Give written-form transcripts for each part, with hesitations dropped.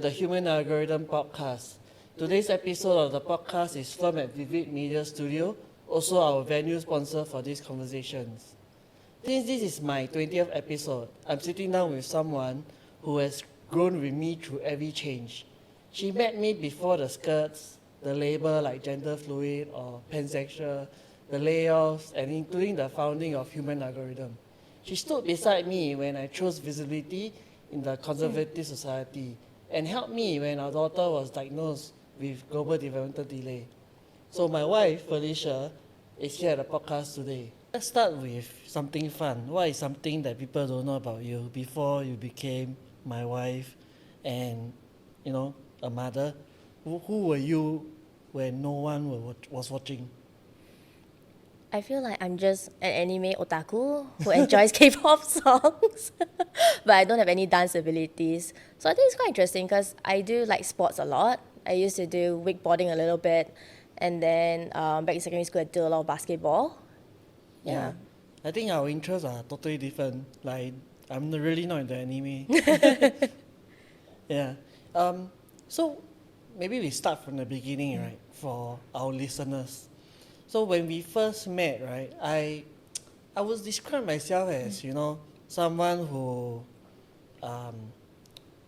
the Human Algorithm podcast. Today's episode of the podcast is filmed at Vivid Media Studio, also our venue sponsor for these conversations. Since this is my 20th episode, I'm sitting down with someone who has grown with me through every change. She met me before the skirts, the label like gender fluid or pansexual, the layoffs, and including the founding of Human Algorithm. She stood beside me when I chose visibility in the conservative society and helped me when our daughter was diagnosed with global developmental delay. So my wife, Felicia, is here at the podcast today. Let's start with something fun. What is something that people don't know about you before you became my wife and, a mother? Who were you when no one was watching? I feel like I'm just an anime otaku who enjoys K-pop songs, but I don't have any dance abilities. So I think it's quite interesting because I do like sports a lot. I used to do wakeboarding a little bit, and then back in secondary school I did a lot of basketball. Yeah. I think our interests are totally different. Like, I'm really not into anime. Yeah. So maybe we start from the beginning, right, for our listeners. So when we first met, right, I would describe myself as, someone who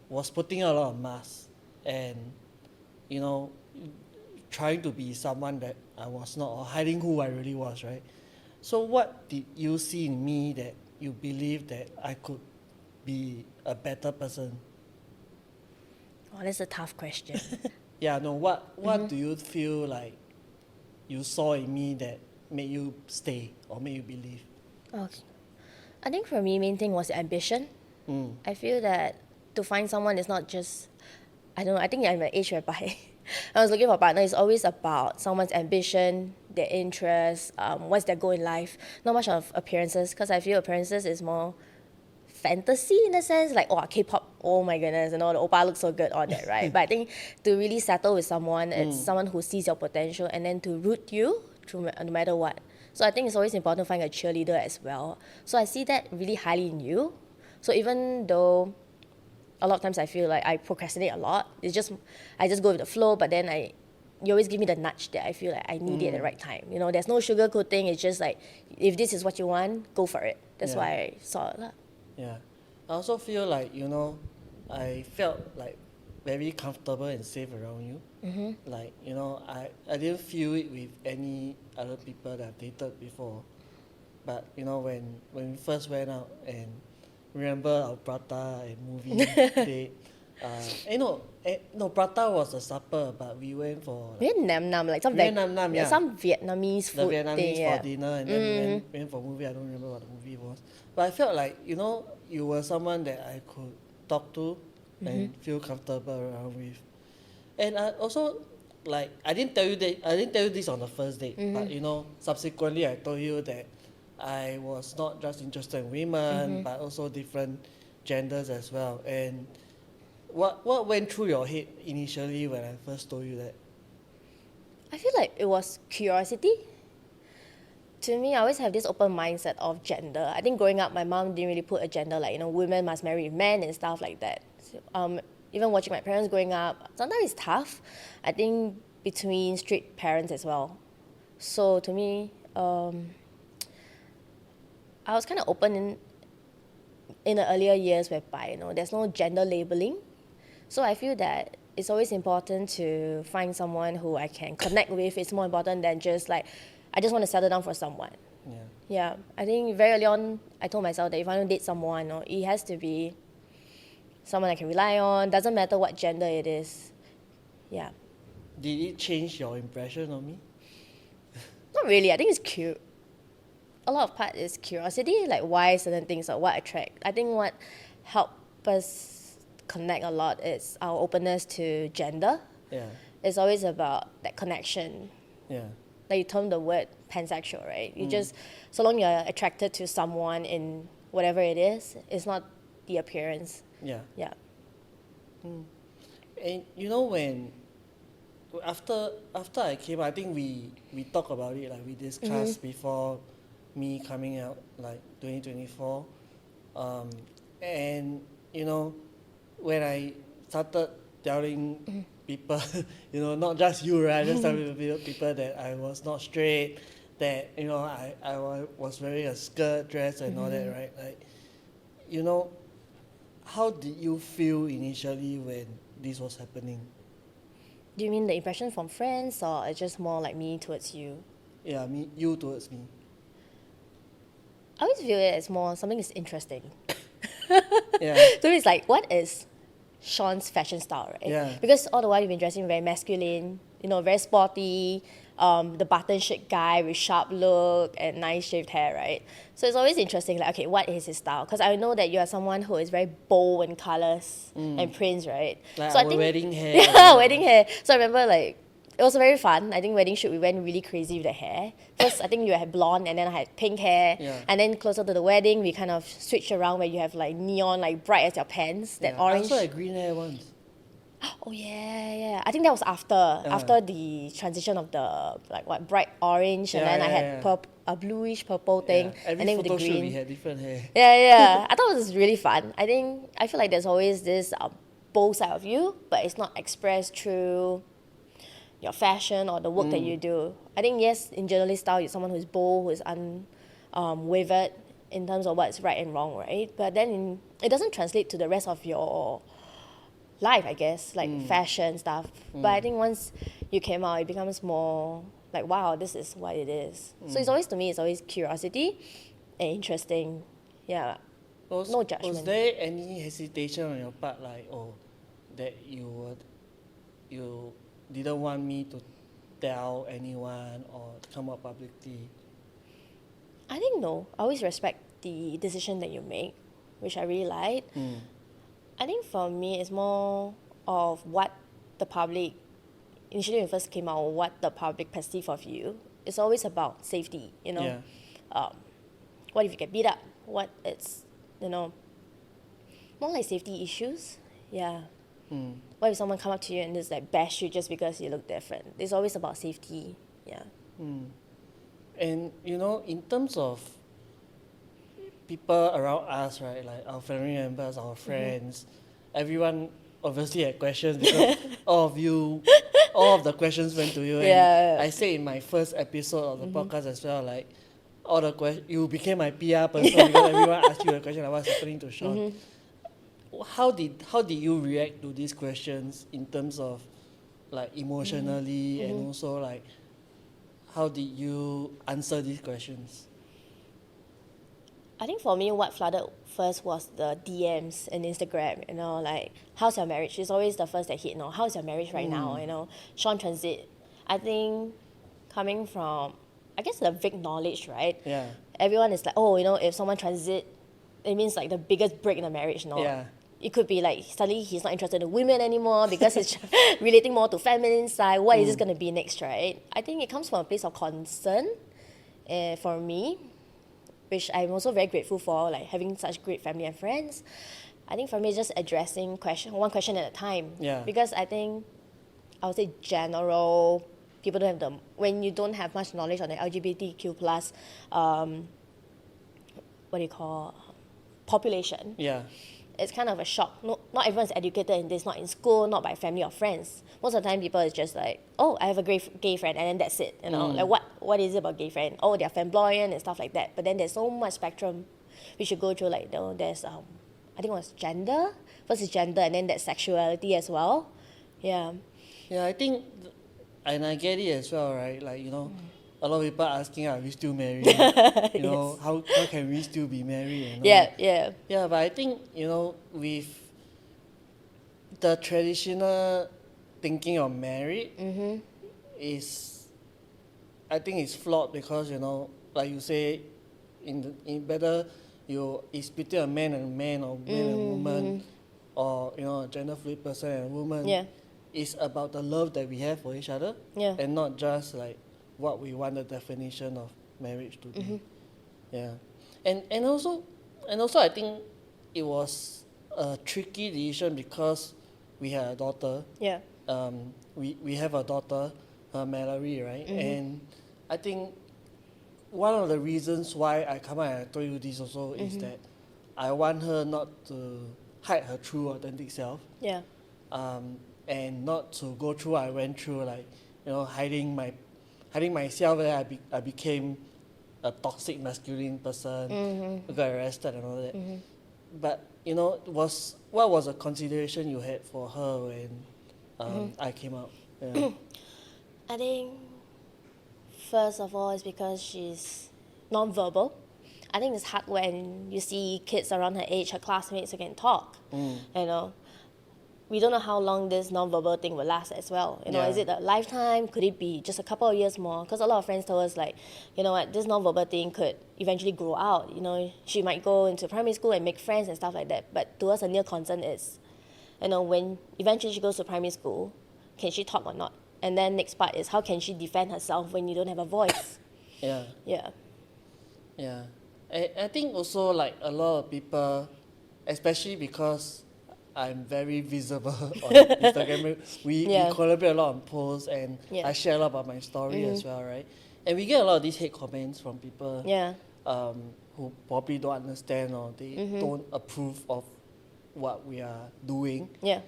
was putting a lot of masks and, trying to be someone that I was not, or hiding who I really was, right? So what did you see in me that you believe that I could be a better person? Oh, that's a tough question. What do you feel like you saw in me that made you stay or made you believe? Okay. I think for me, main thing was ambition. I feel that to find someone is not just, I don't know, I think I'm at an age whereby I was looking for a partner. It's always about someone's ambition, their interests, what's their goal in life. Not much of appearances, because I feel appearances is more fantasy in a sense, like, K-pop, oh my goodness, the oppa looks so good, all that, right? But I think to really settle with someone, it's someone who sees your potential and then to root you through no matter what. So I think it's always important to find a cheerleader as well. So I see that really highly in you. So even though a lot of times I feel like I procrastinate a lot, I just go with the flow, but then you always give me the nudge that I feel like I need it at the right time. There's no sugarcoating. It's just like, if this is what you want, go for it. That's why I saw it. Yeah. I also feel like, I felt like very comfortable and safe around you. Mm-hmm. Like, I didn't feel it with any other people that I've dated before. But, when we first went out and remember our prata and movie date. Prata was a supper, but we went for Vietnam, like some some Vietnamese food the Vietnamese thing, for dinner, and then went for movie. I don't remember what the movie was, but I felt like you were someone that I could talk to and feel comfortable around with. And I also I didn't tell you this on the first date, but subsequently I told you that I was not just interested in women, but also different genders as well. And what went through your head initially when I first told you that? I feel like it was curiosity. To me, I always have this open mindset of gender. I think growing up, my mom didn't really put a gender like, women must marry men and stuff like that. So, even watching my parents growing up, sometimes it's tough. I think between straight parents as well. So to me, I was kind of open in the earlier years whereby, there's no gender labeling. So I feel that it's always important to find someone who I can connect with. It's more important than just like, I just want to settle down for someone. Yeah. I think very early on, I told myself that if I don't date someone, it has to be someone I can rely on. Doesn't matter what gender it is. Yeah. Did it change your impression of me? Not really. I think it's cute. A lot of part is curiosity, like why certain things or what attract. I think what helps us connect a lot is our openness to gender. Yeah. It's always about that connection. Yeah. Like you term the word pansexual, right? You just, so long you're attracted to someone in whatever it is, it's not the appearance. Yeah. Yeah. And when after I came, I think we talked about it, like we discussed before me coming out, like 2024, and when I started telling people, you know, not just you, right? Just telling people that I was not straight, that, you know, I was wearing a skirt, dress, and all that, right? Like, you know, how did you feel initially when this was happening? Do you mean the impression from friends, or it's just more like me towards you? Yeah, you towards me. I always view it as more something is interesting. Yeah. So it's like, what is Sean's fashion style, right? Yeah. Because all the while you've been dressing very masculine, you know, very sporty, the button shirt guy with sharp look and nice shaved hair, right? So it's always interesting, like, okay, what is his style? Because I know that you are someone who is very bold in colors and prints, right? Like so our wedding hair. Yeah, wedding hair. So I remember, like, it was very fun. I think wedding shoot, we went really crazy with the hair. First, I think you had blonde, and then I had pink hair. Yeah. And then closer to the wedding, we kind of switched around where you have like neon, like bright as your pants, that Yeah, orange. I also had green hair once. Oh yeah. I think that was after the transition of the like what bright orange, and then I had a bluish purple thing, Yeah. Every and then with the photo shoot green. we had different hair. Yeah. I thought it was really fun. I feel like there's always this bold side of you, but it's not expressed through your fashion or the work that you do. I think yes, in journalist style, you're someone who's bold, who's wavered in terms of what's right and wrong, right? But then it doesn't translate to the rest of your life, I guess, like fashion stuff. But I think once you came out, it becomes more like, wow, this is what it is. So it's always, to me, it's always curiosity and interesting. Yeah. No judgment. Was there any hesitation on your part, like, that you didn't want me to tell anyone or come out publicly? I think no. I always respect the decision that you make, which I really like. I think for me, it's more of what the public, initially when it first came out, what the public perceive of you. It's always about safety, you know. Yeah. What if you get beat up? What it's, you know, more like safety issues. Yeah. What if someone come up to you and just like bash you just because you look different? It's always about safety. Yeah. And, you know, in terms of people around us, right, like our family members, our friends, everyone obviously had questions because all of the questions went to you. Yeah. And I said in my first episode of the podcast as well, like, all the questions, you became my PR person because everyone asked you a question like what's happening to Sean. How did you react to these questions in terms of like emotionally and also like how did you answer these questions? I think for me, what flooded first was the DMs and Instagram, you know, like, how's your marriage? It's always the first that hit, you know, how's your marriage right now, you know, Sean Transit. I think coming from, I guess, the vague knowledge, right? Yeah. Everyone is like, oh, you know, if someone transit, it means like the biggest break in the marriage, you know? Yeah. It could be like suddenly he's not interested in women anymore because he's relating more to feminine side. What is this going to be next, right? I think it comes from a place of concern for me, which I'm also very grateful for, like having such great family and friends. I think for me, it's just addressing one question at a time. Yeah. Because I think, I would say general, people don't have when you don't have much knowledge on the LGBTQ plus, population. Yeah. It's kind of a shock. Not everyone's educated in this, not in school, not by family or friends. Most of the time, people is just like, oh, I have a gay friend, and then that's it. You know, like what is it about gay friend? Oh, they're flamboyant and stuff like that. But then there's so much spectrum we should go through. Like, you know, there's I think it was gender. First is gender, and then there's sexuality as well. Yeah. Yeah, I think, and I get it as well, right? Like, you know, a lot of people asking, are we still married? You know, how can we still be married? You know? Yeah. Yeah, but I think, you know, with the traditional thinking of marriage I think it's flawed because, you know, like you say, in better it's between a man and a man or man and a woman, or, you know, a gender fluid person and a woman. Yeah. It's about the love that we have for each other, and not just like what we want the definition of marriage to be. Yeah. And also I think it was a tricky decision because we had a daughter. Yeah. We have a daughter, Mallory, right? And I think one of the reasons why I come out and I told you this also is that I want her not to hide her true authentic self. Yeah. and not to go through what I went through, like, hiding myself, and I became a toxic masculine person, who got arrested and all that. But what was a consideration you had for her when I came out? Yeah. I think first of all, it's because she's non-verbal. I think it's hard when you see kids around her age, her classmates who can talk. We don't know how long this non-verbal thing will last as well. Yeah. Is it a lifetime? Could it be just a couple of years more? Because a lot of friends told us, like, this non-verbal thing could eventually grow out. She might go into primary school and make friends and stuff like that. But to us, a near concern is, when eventually she goes to primary school, can she talk or not? And then next part is, how can she defend herself when you don't have a voice? Yeah. Yeah. Yeah. I think also, like, a lot of people, especially because I'm very visible on Instagram. We collaborate a lot on posts, and I share a lot about my story as well, right? And we get a lot of these hate comments from people who probably don't understand, or they don't approve of what we are doing. Yeah.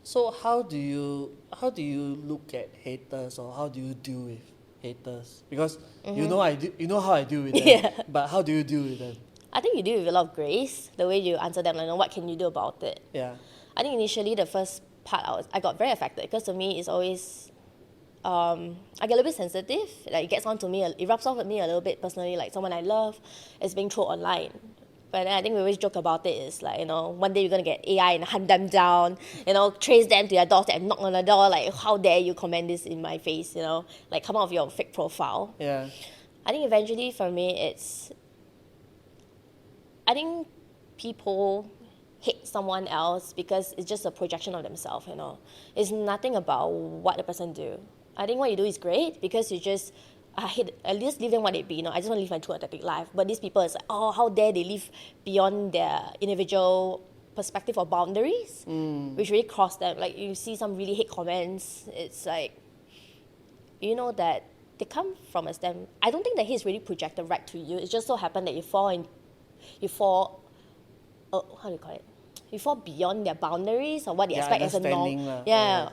So how do you look at haters, or how do you deal with haters? Because you know how I deal with them, but how do you deal with them? I think you deal with a lot of grace, the way you answer them, what can you do about it? Yeah. I think initially the first part I got very affected, because to me it's always, I get a little bit sensitive. Like, it gets on to me, it rubs off at me a little bit personally, like someone I love is being trolled online. But then I think we always joke about it, is like, one day you're going to get AI and hunt them down, trace them to your doorstep and knock on the door, like, how dare you comment this in my face, like, come out of your fake profile. Yeah. I think eventually for me I think people hate someone else because it's just a projection of themselves, It's nothing about what the person do. I think what you do is great, because you just, at least leave them what they be, I just want to live my true authentic life. But these people, it's like, oh, how dare they live beyond their individual perspective or boundaries, which really cross them. Like, you see some really hate comments, it's like, that they come from a stem. I don't think that hate is really projected right to you. It just so happened that you fall, how do you call it? You fall beyond their boundaries, or what they expect as a norm.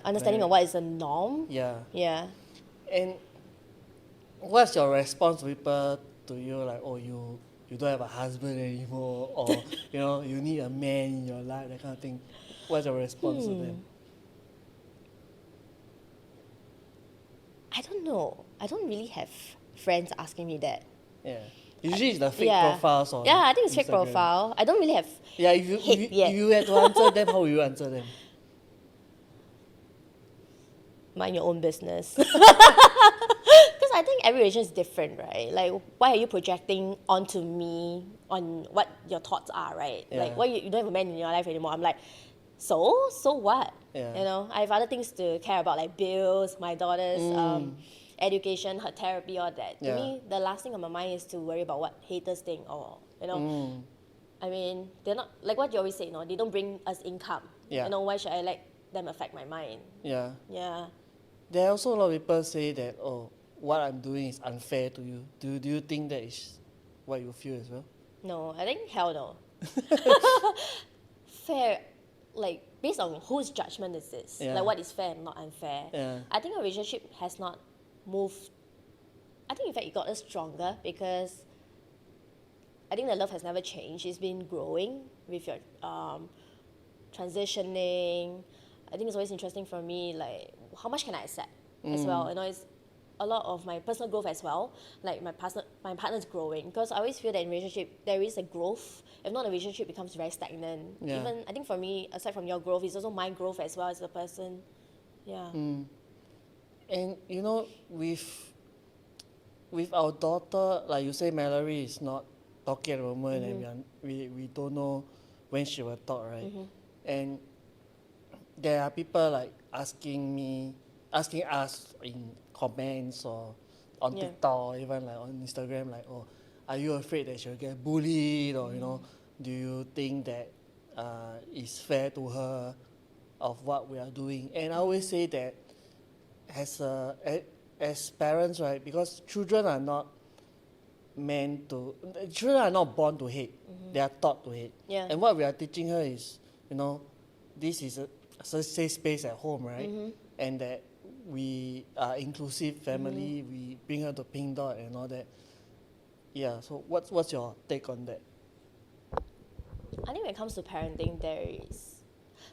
Understanding of what is a norm. Yeah. And what's your response to people to you, like, oh, you don't have a husband anymore, or you need a man in your life, that kind of thing? What's your response to them? I don't know. I don't really have friends asking me that. Yeah. Usually it's the fake profiles on I think it's Instagram. fake profile. I don't really have if you had to answer them, how will you answer them? Mind your own business. Because I think every relation is different, right? Like, why are you projecting onto me on what your thoughts are, right? Yeah. Like, why you don't have a man in your life anymore? I'm like, so what? Yeah. I have other things to care about, like bills, my daughter's education, her therapy, all that. To me, the last thing on my mind is to worry about what haters think, or I mean, they're not, like what you always say, they don't bring us income. Why should I let them affect my mind? Yeah. Yeah. There are also a lot of people say that, oh, what I'm doing is unfair to you. Do you think that is what you feel as well? No, I think hell no. Fair, like, based on whose judgment is this? Like, what is fair and not unfair? Yeah. I think our relationship has not moved. I think, in fact, it got us stronger, because I think the love has never changed. It's been growing with your transitioning. I think it's always interesting for me, like, how much can I accept as well? It's a lot of my personal growth as well. Like, my partner's growing, because I always feel that in relationship there is a growth. If not, the relationship becomes very stagnant. Even, I think for me, aside from your growth, it's also my growth as well as a person. Yeah. And with our daughter, like you say, Mallory is not talking at the moment, and we don't know when she will talk, right? And there are people like asking us in comments, or on TikTok, or even like on Instagram, like, oh, are you afraid that she'll get bullied, or do you think that it's fair to her of what we are doing? And I always say that as parents, right, because children are not born to hate. They are taught to hate. Yeah. And what we are teaching her is, this is safe space at home, right? And that we are inclusive family, we bring her to Pink Dot and all that. Yeah, so what's your take on that? I think when it comes to parenting, there is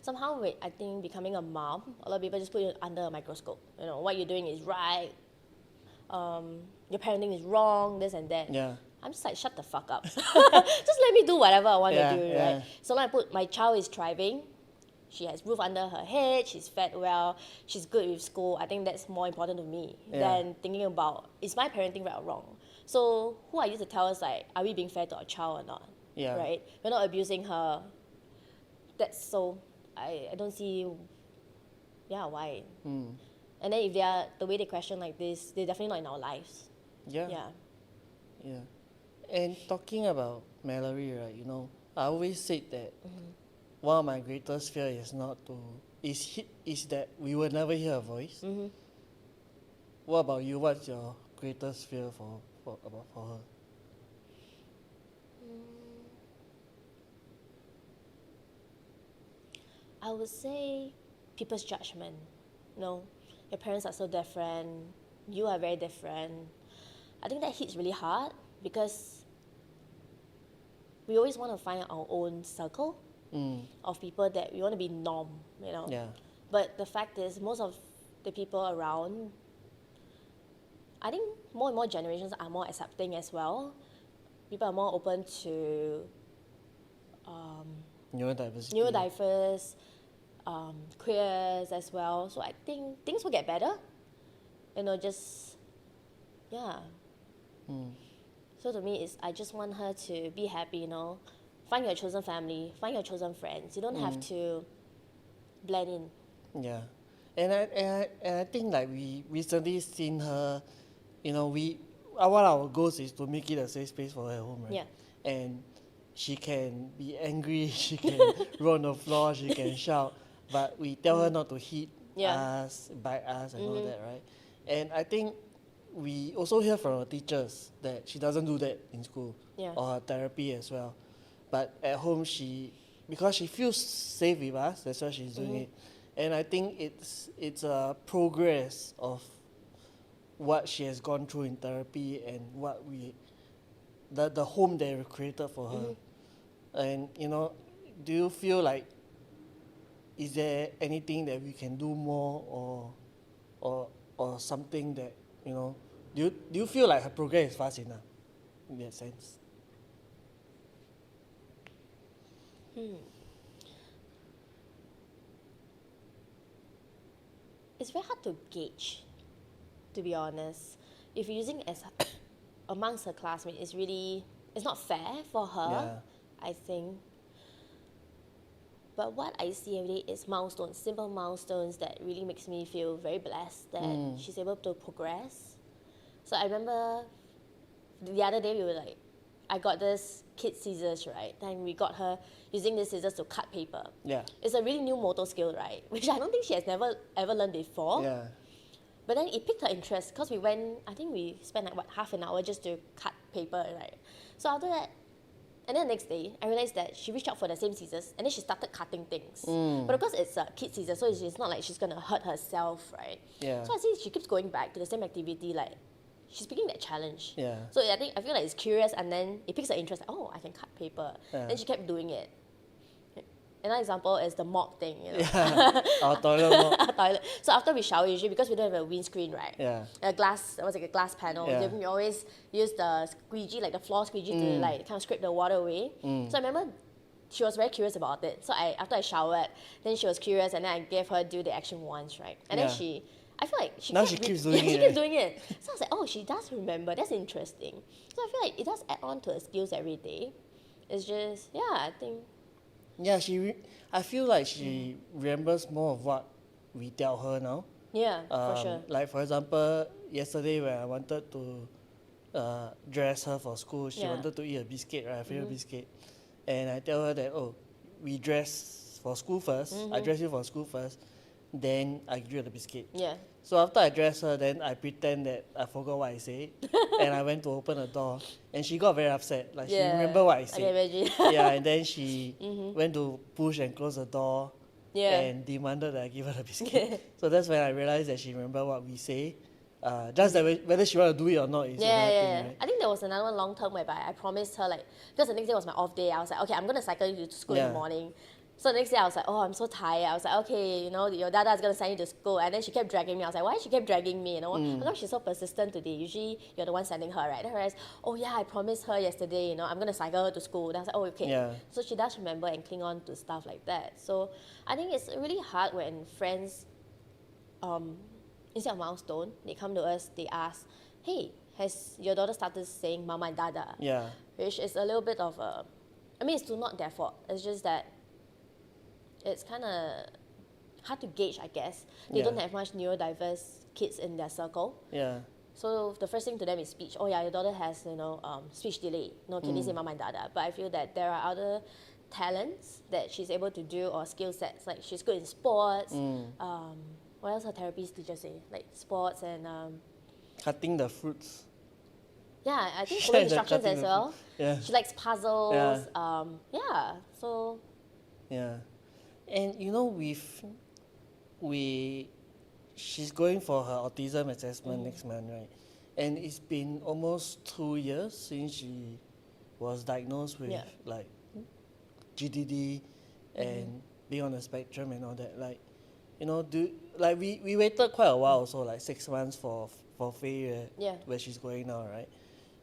somehow with, I think, becoming a mom, a lot of people just put you under a microscope. You know, what you're doing is right, your parenting is wrong, this and that. Yeah. I'm just like, shut the fuck up. Just let me do whatever I want to do, yeah. right? So when I put my child is thriving, she has roof under her head, she's fed well, she's good with school. I think that's more important to me than thinking about, is my parenting right or wrong? So who are you to tell us, like, are we being fair to our child or not? Yeah. Right? We're not abusing her. That's so, I don't see, why? And then if they are, the way they question like this, they're definitely not in our lives. Yeah. Yeah. Yeah. And talking about Mallory, right, you know, I always said that one of my greatest fear is is that we will never hear her voice. What about you? What's your greatest fear for her? I would say people's judgment. No, your parents are so different. You are very different. I think that hits really hard because we always want to find our own circle of people that we want to be norm, you know. Yeah. But the fact is, most of the people around, I think more and more generations are more accepting as well. People are more open to Neurodiversity. neurodiverse, queers as well. So I think things will get better. You know, So to me, I just want her to be happy, you know. Find your chosen family, find your chosen friends. You don't have to blend in. Yeah. And I think like we recently seen her, you know, one of our goals is to make it a safe space for her at home, right? Yeah. And she can be angry, she can roll on the floor, she can shout, but we tell her not to hit us, bite us and all that, right? And I think we also hear from our teachers that she doesn't do that in school or her therapy as well. But at home, because she feels safe with us, that's why she's doing it. And I think it's a progress of what she has gone through in therapy and the home that we created for her. And, you know, do you feel like, is there anything that we can do more or something that, you know, do you feel like her progress is fast enough in that sense? It's very hard to gauge, to be honest. If you're using as amongst her classmates, it's not fair for her, I think. But what I see every day is milestones, simple milestones that really makes me feel very blessed that she's able to progress. So I remember the other day I got this kid scissors, right? And we got her using these scissors to cut paper. Yeah. It's a really new motor skill, right? Which I don't think she has never ever learned before. Yeah. But then it piqued her interest because we spent like half an hour just to cut paper, right? So after that, and then the next day, I realized that she reached out for the same scissors and then she started cutting things. But of course, it's a kid scissors, so it's not like she's going to hurt herself, right? Yeah. So I see she keeps going back to the same activity, like she's picking that challenge. Yeah. So I feel like it's curious and then it piques her interest, like, oh, I can cut paper. Then she kept doing it. Another example is the mop thing, you know. Yeah. Our toilet mop. Our toilet. So after we shower, usually because we don't have a windscreen, right? Yeah. A glass panel. Yeah. Then we always use the squeegee, like the floor squeegee, to like kind of scrape the water away. So I remember she was very curious about it. So after I showered, then she was curious, and then I gave her do the action once, right? And then I feel like she keeps doing it. She keeps doing it. So I was like, oh, she does remember. That's interesting. So I feel like it does add on to her skills every day. It's just, I think. Yeah, I feel like she remembers more of what we tell her now. Yeah, for sure. Like, for example, yesterday when I wanted to dress her for school, she wanted to eat a biscuit, right? Her favorite biscuit. And I tell her that, oh, we dress for school first. I dress you for school first. Then I give you the biscuit. Yeah. So after I dress her, then I pretend that I forgot what I said. And I went to open the door. And she got very upset. Like, she remembered what I said. I can imagine. Yeah, and then she went to push and close the door. and demanded that I give her the biscuit. So that's when I realized that she remembered what we say. Just that whether she want to do it or not is another thing, right? I think there was another one long term whereby I promised her, like, because the next day was my off day, I was like, okay, I'm going to cycle you to school in the morning. So the next day I was like, oh, I'm so tired. I was like, okay, your dada is going to send you to school. And then she kept dragging me. I was like, why she kept dragging me? How come she's so persistent today? Usually you're the one sending her, right? Then I realized, oh yeah, I promised her yesterday, I'm going to cycle her to school. Then I was like, oh, okay. Yeah. So she does remember and cling on to stuff like that. So I think it's really hard when friends, instead of milestone, they come to us, they ask, hey, has your daughter started saying mama and dada? Yeah. Which is a little bit of a, it's still not their fault. It's just that it's kind of hard to gauge, I guess. They don't have much neurodiverse kids in their circle. Yeah. So the first thing to them is speech. Oh yeah, your daughter has, speech delay. No, can you say mama and dada? But I feel that there are other talents that she's able to do, or skill sets. Like she's good in sports. What else her therapist teacher say? Like sports and cutting the fruits. yeah, I think following instructions as well. Yeah. She likes puzzles. So yeah. And she's going for her autism assessment next month, right? And it's been almost 2 years since she was diagnosed with like GDD and being on the spectrum and all that. Like, we waited quite a while, so like 6 months for Felly where she's going now, right?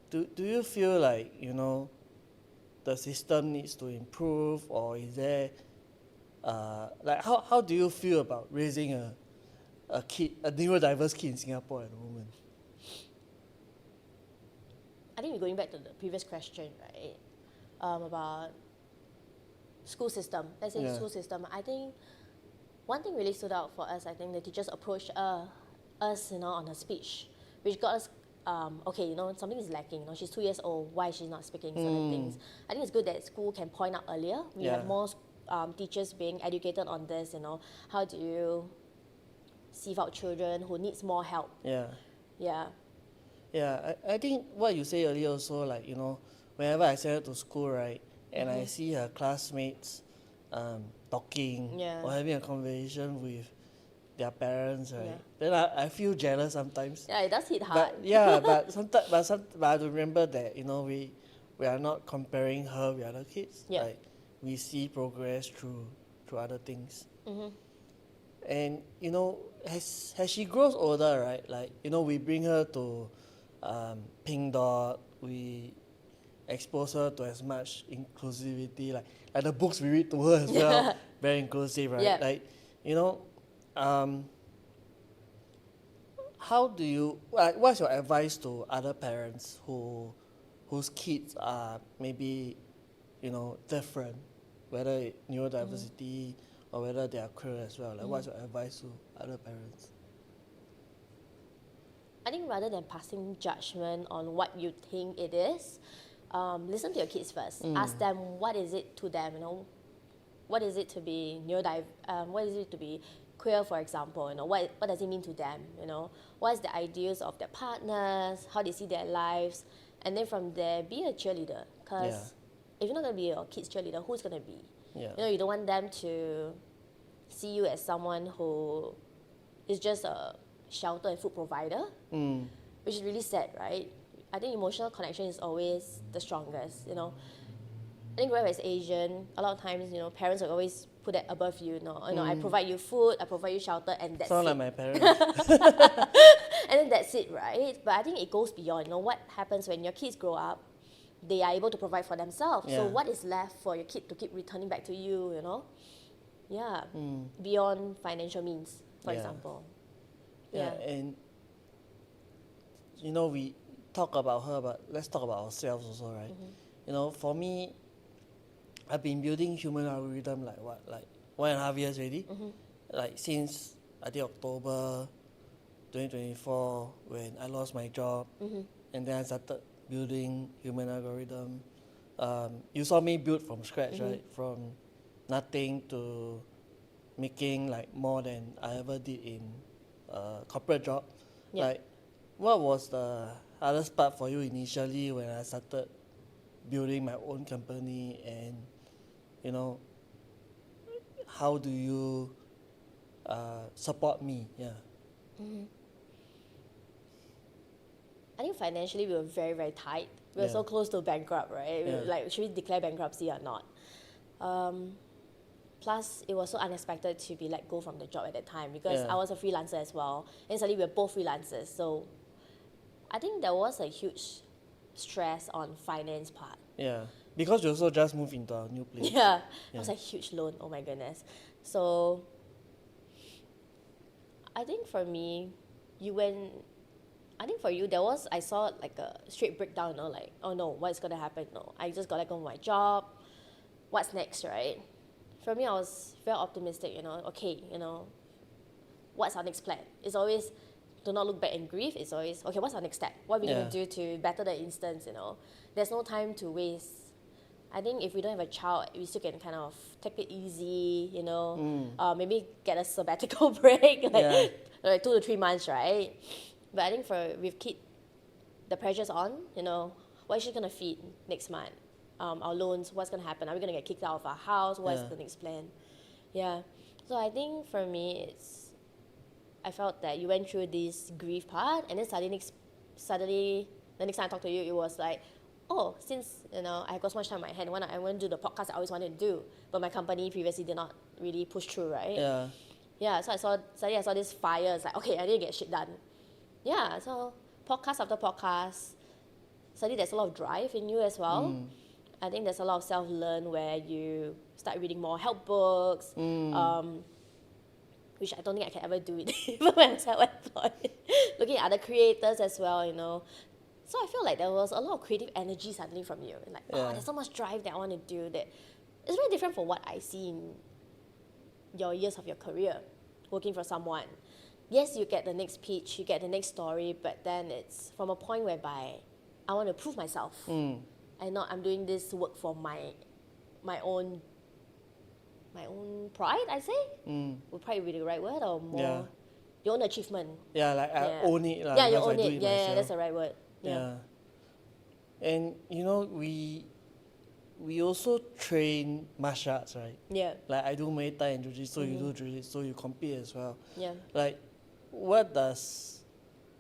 Do you feel like the system needs to improve, or is there like how do you feel about raising a neurodiverse kid in Singapore at the moment? I think we're going back to the previous question, right? About school system. Let's say school system. I think one thing really stood out for us. I think the teachers approached us, on her speech, which got us. Okay, something is lacking. She's 2 years old. Why is she not speaking certain things? I think it's good that school can point out earlier. We have more teachers being educated on this. How do you sieve out children who needs more help? I think what you say earlier also, like, whenever I send her to school, right, and I see her classmates talking or having a conversation with their parents, right, then I feel jealous sometimes. Yeah, it does hit hard. But I have to remember that, we are not comparing her with other kids. Like, we see progress through other things. And, as she grows older, right, like, we bring her to Pink Dot, we expose her to as much inclusivity, like the books we read to her as well, very inclusive, right? Like, how do you, what's your advice to other parents whose kids are maybe, different, whether neurodiversity or whether they are queer as well? Like, what's your advice to other parents? I think rather than passing judgment on what you think it is, listen to your kids first. Ask them what is it to them, what is it to be what is it to be queer, for example, what does it mean to them, what is the ideals of their partners, how they see their lives, and then from there be a cheerleader, because if you're not going to be your kid's cheerleader, who's going to be? You don't want them to see you as someone who is just a shelter and food provider, which is really sad, right? I think emotional connection is always the strongest, I think growing up as Asian, a lot of times, parents will always put that above you, I provide you food, I provide you shelter, and that's Sound it. like my parents. And then that's it, right? But I think it goes beyond, what happens when your kids grow up, they are able to provide for themselves. So what is left for your kid to keep returning back to you, beyond financial means, for example. And we talk about her, but let's talk about ourselves also, right? For me, I've been building human algorithm like 1.5 years already. Like since I think October 2024 when I lost my job, and then I started building human algorithm. You saw me build from scratch, right? From nothing to making like more than I ever did in corporate job. Like, what was the hardest part for you initially when I started building my own company, and how do you support me? Yeah. I think financially we were very, very tight. We were Yeah. so close to bankrupt, right? We were Yeah. like, should we declare bankruptcy or not? Plus, it was so unexpected to be let go from the job at that time because Yeah. I was a freelancer as well. And suddenly we were both freelancers. So I think there was a huge stress on finance part. Yeah. Because you also just moved into a new place. Yeah, it was a huge loan. Oh my goodness. So I think for me, I think for you, I saw like a straight breakdown, you know, like, oh no, what's going to happen? No, I just got let go of my job. What's next, right? For me, I was very optimistic, you know, okay, you know, what's our next plan? It's always, do not look back and grieve. It's always, okay, what's our next step? What are we going to do to better the instance, you know? There's no time to waste. I think if we don't have a child, we still can kind of take it easy, you know, maybe get a sabbatical break, like 2 to 3 months, right? But I think with kid, the pressure's on, you know, what is she going to feed next month? Our loans, what's going to happen? Are we going to get kicked out of our house? What's the next plan? Yeah. So I think for me, I felt that you went through this grief part, and then suddenly, the next time I talked to you, it was like, oh, since, you know, I got so much time on my hand, I want to do the podcast I always wanted to do, but my company previously did not really push through, right? Yeah. Yeah, so suddenly I saw this fire. It's like, okay, I need to get shit done. Yeah, so podcast after podcast, suddenly there's a lot of drive in you as well. I think there's a lot of self-learn where you start reading more help books, which I don't think I can ever do it even when I'm self-employed. Looking at other creators as well, you know. So I feel like there was a lot of creative energy suddenly from you. Like, oh, there's so much drive that I want to do that. It's very different from what I see in your years of your career, working for someone. Yes, you get the next pitch, you get the next story, but then it's from a point whereby I want to prove myself. And not I'm doing this work for my own pride, I say. Would probably be the right word, or more your own achievement. Yeah, like I own it. Yeah, you because own I do it. Yeah, myself. that's the right word. Yeah. And you know, we also train martial arts, right? Yeah. Like I do Muay Thai and Jiu-Jitsu, you do Jiu-Jitsu, you compete as well. Yeah. Like, what does,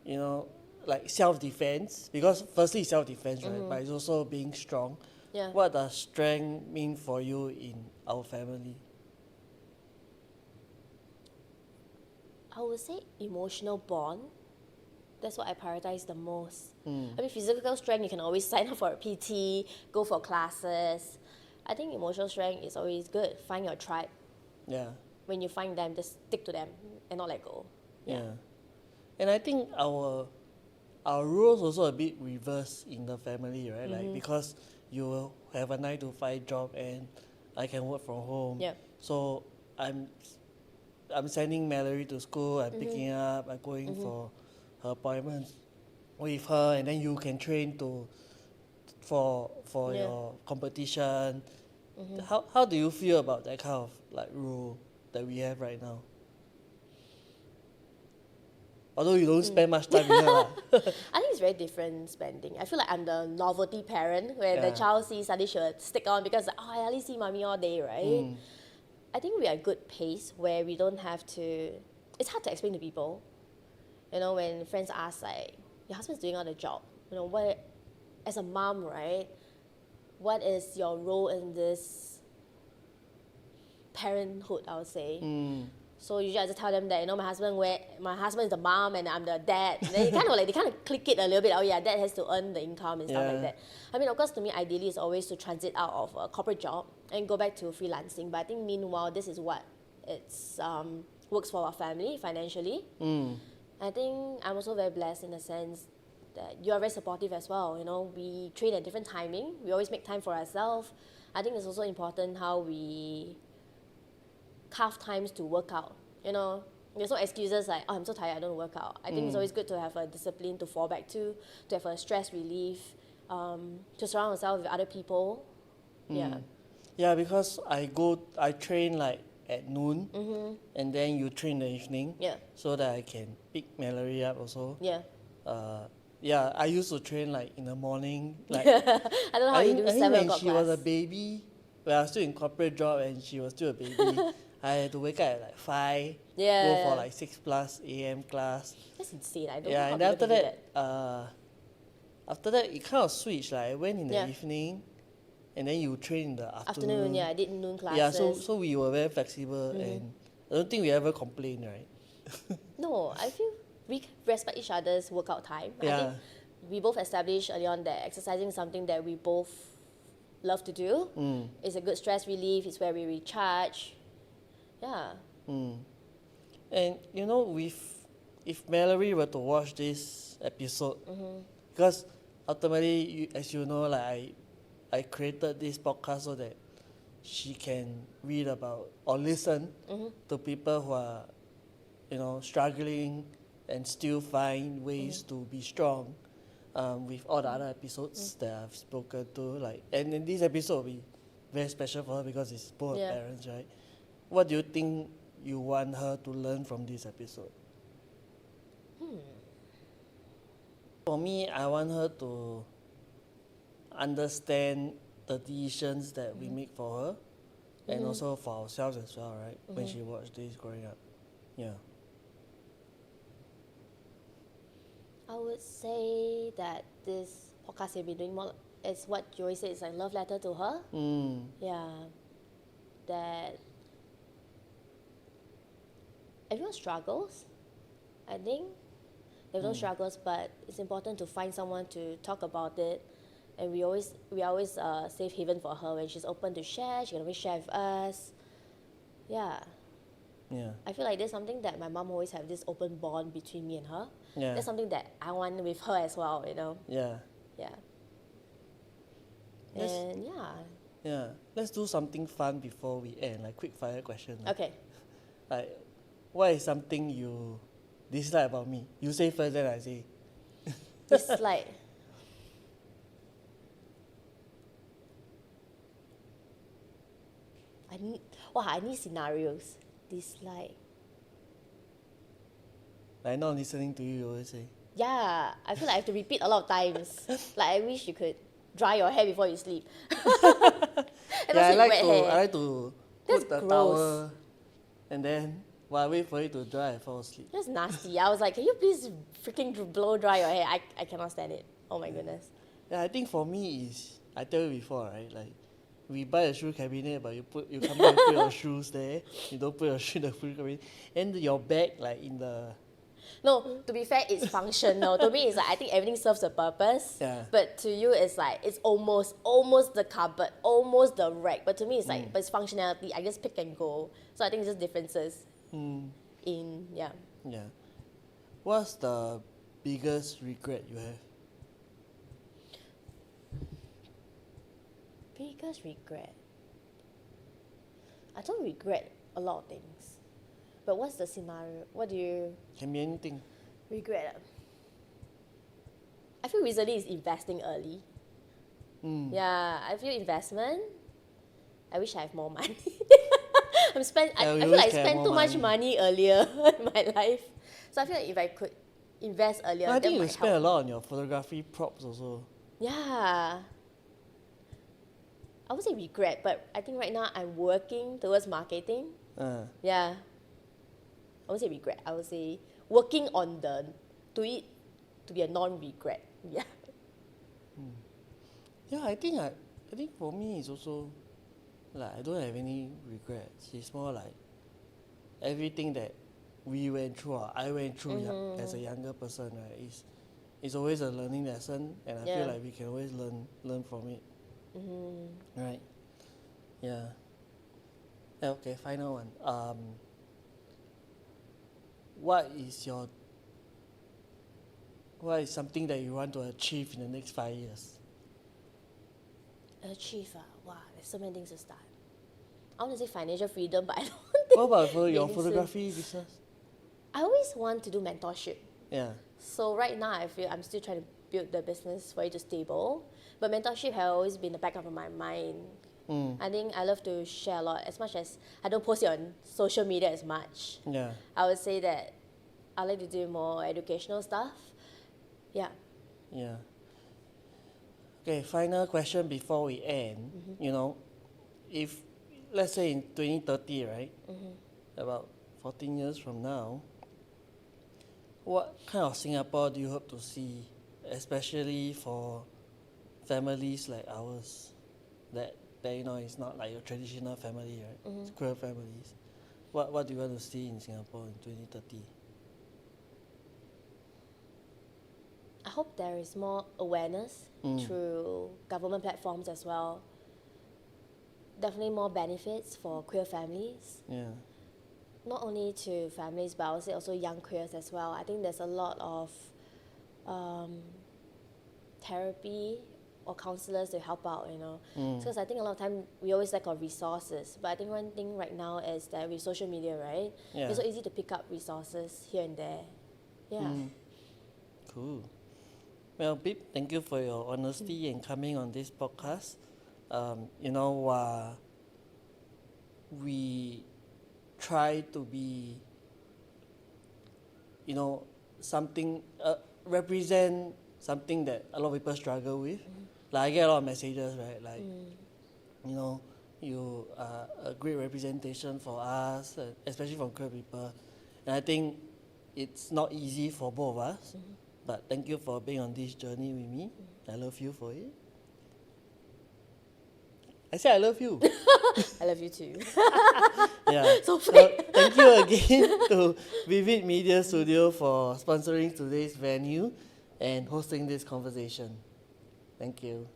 you know, like self-defense, because firstly it's self-defense, right? But it's also being strong. Yeah. What does strength mean for you in our family? I would say emotional bond. That's what I prioritize the most. I mean, physical strength, you can always sign up for a PT, go for classes. I think emotional strength is always good. Find your tribe. Yeah. When you find them, just stick to them and not let go. Yeah. And I think our roles also a bit reversed in the family, right? Like, because you will have a 9 to 5 job and I can work from home. Yeah. So I'm sending Mallory to school, I'm picking up, I'm going for her appointments with her, and then you can train for your competition. How do you feel about that kind of like rule that we have right now? Although you don't spend much time with her. I think it's very different spending. I feel like I'm the novelty parent where the child sees suddenly she'll stick on because, oh, I only see mommy all day, right? I think we are a good pace where we don't have to, it's hard to explain to people. You know, when friends ask like, your husband's doing all the job, you know, what, as a mom, right? What is your role in this parenthood, I would say? So usually I just tell them that, you know, my husband is the mom and I'm the dad. And then they kind of click it a little bit. Oh yeah, dad has to earn the income and stuff like that. I mean, of course, to me, ideally, it's always to transit out of a corporate job and go back to freelancing. But I think meanwhile, this is what it's works for our family financially. I think I'm also very blessed in the sense that you are very supportive as well. You know, we train at different timing. We always make time for ourselves. I think it's also important how we carve times to work out. You know, there's no excuses like, oh, I'm so tired, I don't work out. I think it's always good to have a discipline to fall back to have a stress relief, to surround yourself with other people. Yeah, because I train like at noon, and then you train in the evening, so that I can pick Mallory up also. I used to train like in the morning. Like I don't know how you do 7 o'clock when she was a class. baby, when I was still in corporate job and she was still a baby, I had to wake up at like 5, Yeah. go for like 6 plus a.m. class. That's insane. I don't Yeah, know and how then people can do that. after that it kind of switched. Like I went in the Yeah. evening, and then you train in the Afternoon, yeah, I did noon classes. Yeah, so we were very flexible, and I don't think we ever complained, right? No, I feel we respect each other's workout time. I Yeah. think we both established early on that exercising is something that we both love to do. It's a good stress relief. It's where we recharge. Yeah. And you know, if Mallory were to watch this episode, because ultimately, as you know, like I created this podcast so that she can read about or listen to people who are, you know, struggling and still find ways to be strong. With all the other episodes that I've spoken to, like, and in this episode will be very special for her because it's both Yeah. parents, right? What do you think you want her to learn from this episode? For me, I want her to understand the decisions that we make for her, and also for ourselves as well, right? When she watched this growing up, yeah. I would say that this podcast you've been doing more is what Joy said, it's like love letter to her. Yeah. That everyone struggles, I think. Everyone struggles, but it's important to find someone to talk about it. And we always safe haven for her. When she's open to share, she can always share with us. Yeah. Yeah. I feel like there's something that my mom always have this open bond between me and her. Yeah. That's something that I want with her as well, you know. Yeah. Yeah. Yes. And yeah. Yeah. Let's do something fun before we end, like quick fire question. Okay. Like, what is something you dislike about me? You say first, then I say. Dislike. I need scenarios. Dislike. Like not listening to you, you always say. Yeah, I feel like I have to repeat a lot of times. Like I wish you could dry your hair before you sleep. Yeah, I wet hair. like to That's put the gross. towel, and then while I wait for it to dry, I fall asleep. That's nasty. I was like, can you please freaking blow dry your hair? I cannot stand it. Oh my goodness. Yeah, I think for me is, I tell you before, right? Like, we buy a shoe cabinet, but you come back and put your shoes there. You don't put your shoe in the shoe cabinet. And your bag, like in the... No, to be fair, it's functional. To me, it's like I think everything serves a purpose. Yeah. But to you, it's like it's almost the cupboard, almost the rack. But to me, it's like but it's functionality. I just pick and go. So I think it's just differences. Yeah. Yeah. What's the biggest regret you have? Biggest regret. I don't regret a lot of things. But what's the scenario? What do you Can be anything. regret? I feel recently is investing early. Yeah, I feel investment. I wish I have more money. I we feel always like I can have spent more too much money. money earlier in my life. So I feel like if I could invest earlier, I that think you might spend a help. lot on your photography props also. Yeah. I would say regret, but I think right now I'm working towards marketing. Yeah. I would say regret. I would say working on to be a non-regret. Yeah. Yeah, I think for me it's also like I don't have any regrets. It's more like everything that we went through or I went through as a younger person, right? It's always a learning lesson, and I feel like we can always learn from it. Right? Yeah. Okay, final one. What is something that you want to achieve in the next 5 years? Achieve. Wow, there's so many things to start. I want to say financial freedom, but I don't think. What about your anything soon. photography business? I always want to do mentorship. Yeah. So right now, I feel I'm still trying to build the business for it to stable. But mentorship has always been the back of my mind. I think I love to share a lot. As much as I don't post it on social media as much, Yeah. I would say that I like to do more educational stuff. Yeah. Yeah. Okay, final question before we end. You know, if let's say in 2030, right? About 14 years from now, what kind of Singapore do you hope to see, especially for families like ours, that is not like your traditional family, right? It's queer families. What do you want to see in Singapore in 2030? I hope there is more awareness through government platforms as well. Definitely more benefits for queer families. Yeah. Not only to families, but I would say also young queers as well. I think there's a lot of therapy or counselors to help out, Because I think a lot of time we always lack of resources. But I think one thing right now is that with social media, right? Yeah. It's so easy to pick up resources here and there. Yeah. Cool. Well, Bip, thank you for your honesty and coming on this podcast. We try to be, something, represent something that a lot of people struggle with. Like I get a lot of messages, right? Like, you are a great representation for us, especially from queer people. And I think it's not easy for both of us. But thank you for being on this journey with me. I love you for it. I said I love you. I love you too. Yeah. So thank you again to Vivid Media Studio for sponsoring today's venue and hosting this conversation. Thank you.